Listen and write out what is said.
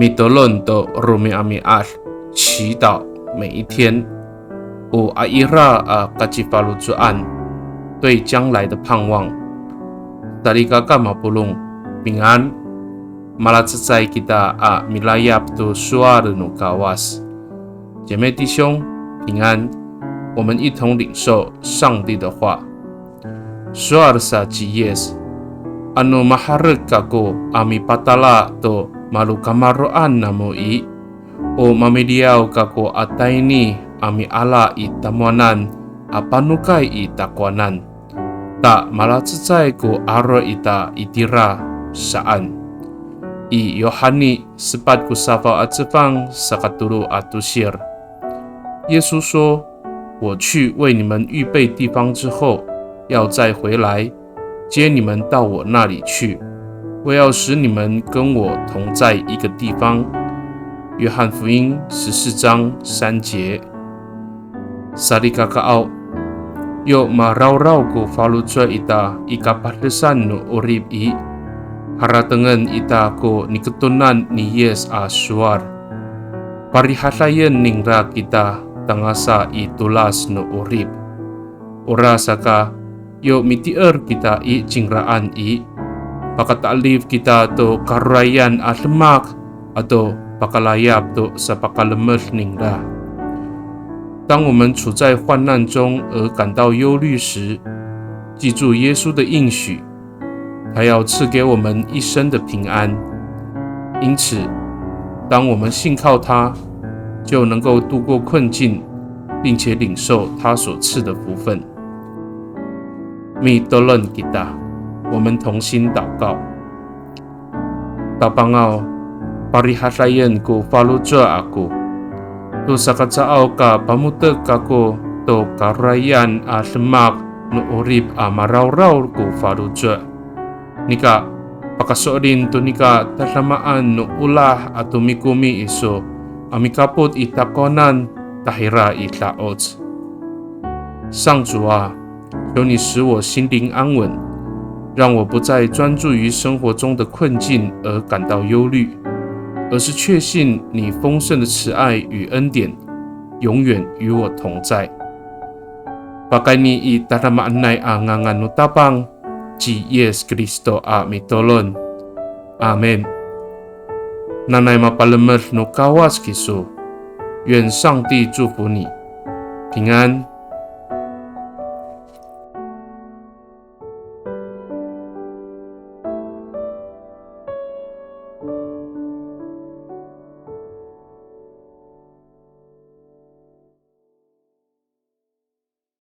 德伦的鲁米阿米阿祈祷每一天，有阿伊拉阿嘎吉法鲁主安对将来的盼望。达里嘎嘎马布隆平安，马拉兹在吉达阿米拉亚布苏阿的努卡瓦斯，姐妹弟兄平安，我们一同领受上帝的话。苏阿萨吉耶斯，安努马哈日嘎古阿米巴达拉多。Malu kamaroan namoi o mamiliaw kako atay ni ami ala itamuanan apanukai itakwanan ta malatsay ko aro ita itira saan i Yohani 4ku safa at sifang sa katulu atusir。耶稣说：“我去为你们预备地方之后，要再回来接你们到我那里去。”我要使你们跟我同在一个地方。约翰福音14章3节。萨利卡卡奥，又马绕绕古法鲁抓ita ikapadesan no urib i haratengan ita ko niketunan ni yes aswar parihatayen ningra kita tangasa itulas no urib ora saka yo mitier kita i jingraan i pakatalif kita to karayan at lemak atau pakalayap to sa pakalemes ningda。当我们处在患难中而感到忧虑时，记住耶稣的应许，他要赐给我们一生的平安。因此，当我们信靠他，就能够度过困境，并且领受他所赐的福分。Mitolon kita。我们同心祷告。Tapangao, parihatayen ko faludra ako. To sakatsao ka pamutag ako to karayan a semak no orib a maraw-raw ko faludra. Nika, pakasorin to nika tasamaan no ulah at tumikumi iso amikapot itakonan tahira itaot。上主啊，求你使我心灵安稳，让我不再专注于生活中的困境而感到忧虑，而是确信你丰盛的慈爱与恩典永远与我同在。Pakai ni itatamaan ang nganganu tapang ji Yesus Kristo a mitolon. Amen。Nanay mapalamer no kawas kiso，愿上帝祝福你平安。